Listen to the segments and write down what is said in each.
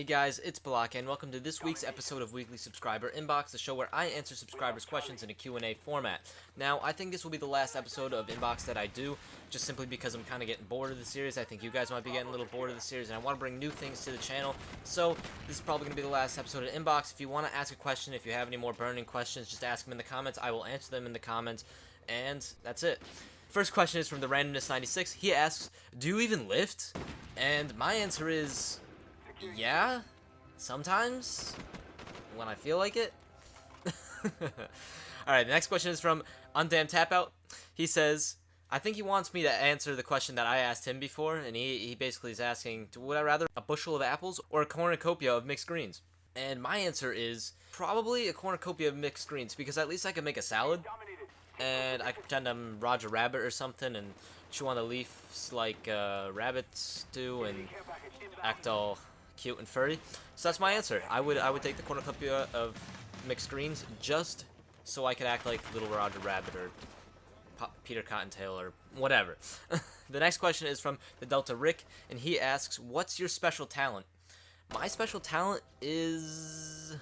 Hey guys, it's Bahlockaye, and welcome to this week's episode of Weekly Subscriber Inbox, the show where I answer subscribers' questions in a Q&A format. Now, I think this will be the last episode of Inbox that I do, just simply because I'm kind of getting bored of the series. I think you guys might be getting a little bored of the series, and I want to bring new things to the channel, so this is probably going to be the last episode of Inbox. If you want to ask a question, if you have any more burning questions, just ask them in the comments. I will answer them in the comments, and that's it. First question is from the Randomness96. He asks, do you even lift? And my answer is, yeah, sometimes, when I feel like it. Alright, the next question is from Undamned Tapout. He says, I think he wants me to answer the question that I asked him before, and he basically is asking, would I rather a bushel of apples or a cornucopia of mixed greens? And my answer is probably a cornucopia of mixed greens, because at least I can make a salad, and I can pretend I'm Roger Rabbit or something, and chew on the leaves like rabbits do, and act all cute and furry. So that's my answer. I would take the cornucopia of mixed greens just so I could act like little Roger Rabbit or Peter Cottontail or whatever. The next question is from the Delta Rick, and he asks, what's your special talent? My special talent is,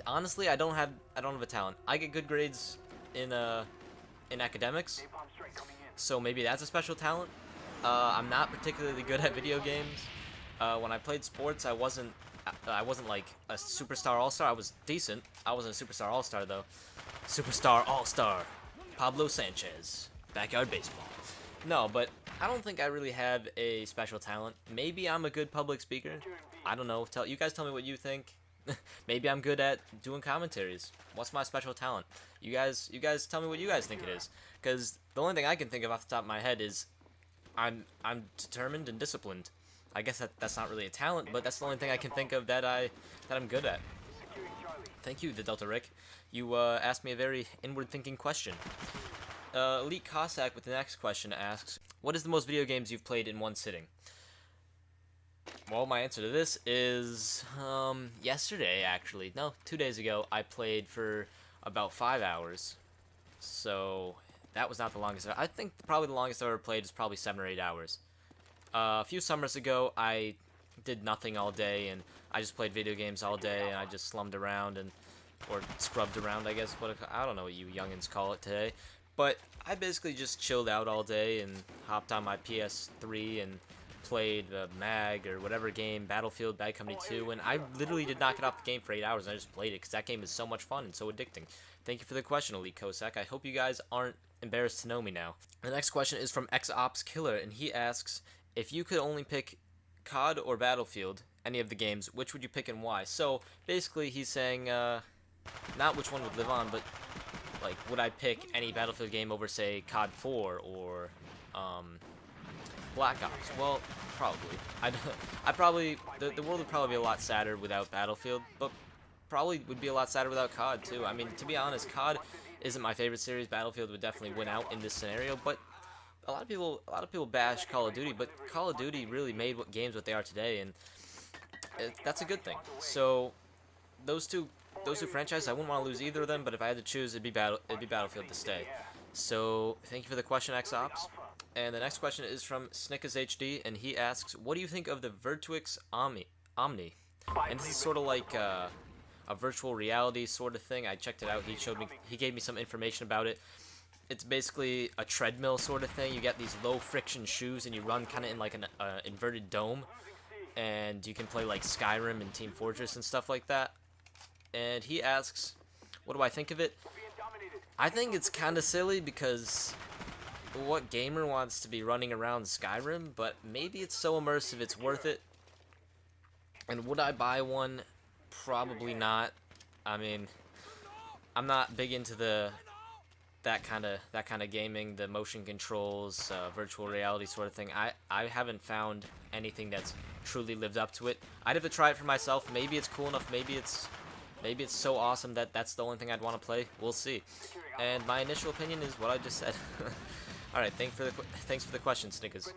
honestly, I don't have a talent. I get good grades in academics, so maybe that's a special talent. I'm not particularly good at video games. When I played sports, I wasn't like a superstar all-star. I was decent. I wasn't a superstar all-star though. Superstar all-star, Pablo Sanchez, backyard baseball. No, but I don't think I really have a special talent. Maybe I'm a good public speaker. I don't know. You guys tell me what you think. Maybe I'm good at doing commentaries. What's my special talent? You guys tell me what you guys think it is. Because the only thing I can think of off the top of my head is I'm determined and disciplined. I guess that's not really a talent, but that's the only thing I can think of that I'm good at. Thank you, the Delta Rick. You asked me a very inward-thinking question. Elite Cossack with the next question asks, what is the most video games you've played in one sitting? Well, my answer to this is yesterday, actually. No, 2 days ago, I played for about 5 hours. So that was not the longest. I think probably the longest I've ever played is probably 7 or 8 hours. A few summers ago, I did nothing all day, and I just played video games all day, and I just slummed around, or scrubbed around, I guess. I don't know what you youngins call it today. But I basically just chilled out all day and hopped on my PS3 and played MAG or whatever game, Battlefield, Bad Company 2, and I literally did not get off the game for 8 hours, and I just played it, because that game is so much fun and so addicting. Thank you for the question, Elite Cossack. I hope you guys aren't embarrassed to know me now. The next question is from XOps Killer, and he asks, if you could only pick COD or Battlefield, any of the games, which would you pick and why? So, basically, he's saying, not which one would live on, but, like, would I pick any Battlefield game over, say, COD 4 or, Black Ops? Well, probably. The world would probably be a lot sadder without Battlefield, but probably would be a lot sadder without COD, too. I mean, to be honest, COD isn't my favorite series. Battlefield would definitely win out in this scenario, but a lot of people bash Call of Duty, but Call of Duty really made games what they are today, and that's a good thing. So those two franchises, I wouldn't want to lose either of them, but if I had to choose, it'd be Battlefield to stay. So thank you for the question, XOps. And the next question is from Snickers HD, and he asks, what do you think of the Virtuix Omni? And this is sort of like a virtual reality sort of thing. I checked it out. He gave me some information about it. It's basically a treadmill sort of thing. You get these low friction shoes, and you run kind of in like an inverted dome, and you can play like Skyrim and Team Fortress and stuff like that. And he asks, what do I think of it? I think it's kind of silly, because what gamer wants to be running around Skyrim? But maybe it's so immersive it's worth it. And would I buy one? Probably not. I mean, I'm not big into that kind of gaming, the motion controls, virtual reality sort of thing. I haven't found anything that's truly lived up to it. I'd have to try it for myself. Maybe it's cool enough. Maybe it's so awesome that that's the only thing I'd want to play. We'll see. And my initial opinion is what I just said. All right, thanks for the question, Snickers.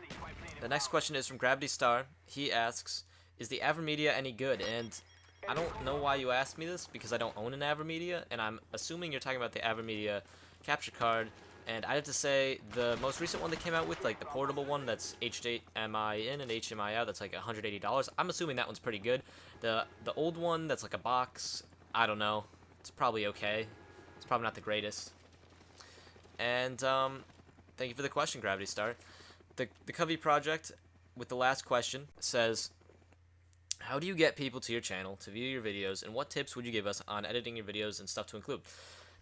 The next question is from Gravity Star. He asks, is the Avermedia any good? And I don't know why you asked me this, because I don't own an Avermedia, and I'm assuming you're talking about the Avermedia capture card And I have to say, the most recent one that came out with, like the portable one that's HDMI in and HDMI out, that's like $180. I'm assuming that one's pretty good. The old one that's like a box, I don't know. It's probably okay. It's probably not the greatest. And thank you for the question, Gravity Star. The Covey Project, with the last question, says, how do you get people to your channel to view your videos, and what tips would you give us on editing your videos and stuff to include?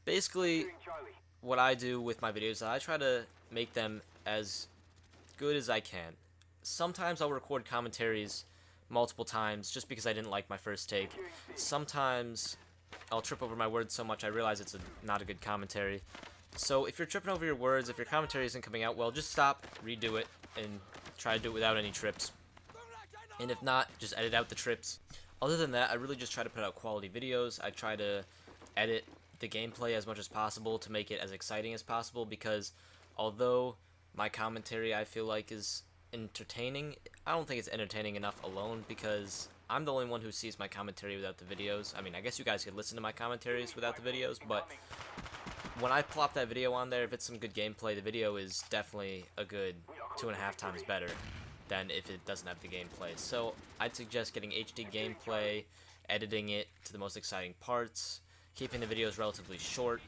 Basically, what I do with my videos is I try to make them as good as I can. Sometimes I'll record commentaries multiple times just because I didn't like my first take. Sometimes I'll trip over my words so much I realize it's not a good commentary. So if you're tripping over your words, if your commentary isn't coming out well, just stop, redo it, and try to do it without any trips. And if not, just edit out the trips. Other than that, I really just try to put out quality videos. I try to edit the gameplay as much as possible to make it as exciting as possible, because although my commentary I feel like is entertaining, I don't think it's entertaining enough alone, because I'm the only one who sees my commentary without the videos. I mean, I guess you guys could listen to my commentaries without the videos, but when I plop that video on there, if it's some good gameplay, the video is definitely a good 2.5 times better than if it doesn't have the gameplay. So I'd suggest getting HD gameplay, editing it to the most exciting parts, keeping the videos relatively short,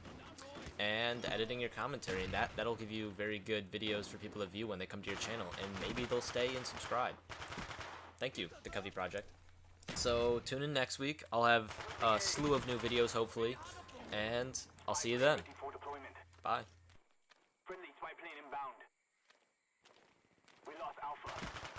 and editing your commentary, and that'll give you very good videos for people to view when they come to your channel, and maybe they'll stay and subscribe. Thank you, the Covey Project. So tune in next week. I'll have a slew of new videos, hopefully, and I'll see you then. Bye. Friendly spy plane inbound. We lost Alpha.